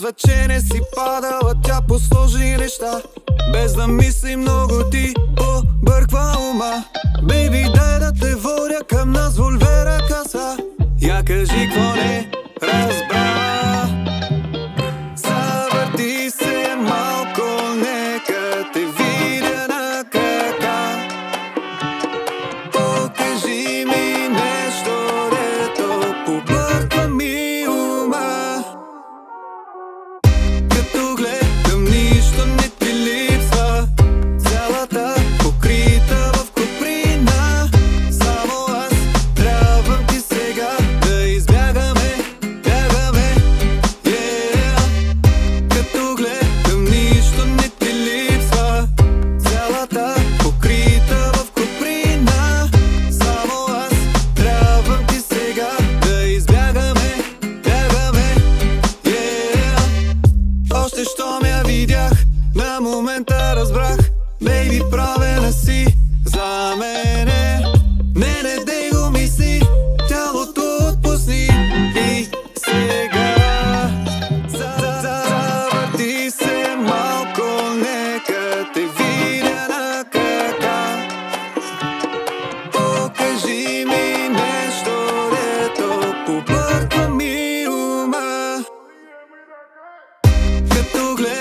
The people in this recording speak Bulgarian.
казва, че не си падала тя по сложни неща. Без да мисли много ти побърква ума. Бейби, дай да те водя към нас Вольвера каса. Я кажи, какво не разбра. Завърти се малко, нека те видя на крака. Покажи ми нещо, дето побърква ми ума. Като гледам, нищо не ти липсва. Цялата покрита в коприна. Само аз трябвам ти сега да избягаме, бягаме, yeah. Като гледам, нищо не ти липсва. Цялата покрита в коприна. Само аз трябвам ти сега да избягаме, бягаме, yeah. Още щом я видях, на момента разбрах. Бейби, правена си за мене. Не, дей го мисли, тялото отпусни. И сега завърти се малко, нека те видя на крака. Покажи ми нещо, дето побърква ми ума. Като гледам,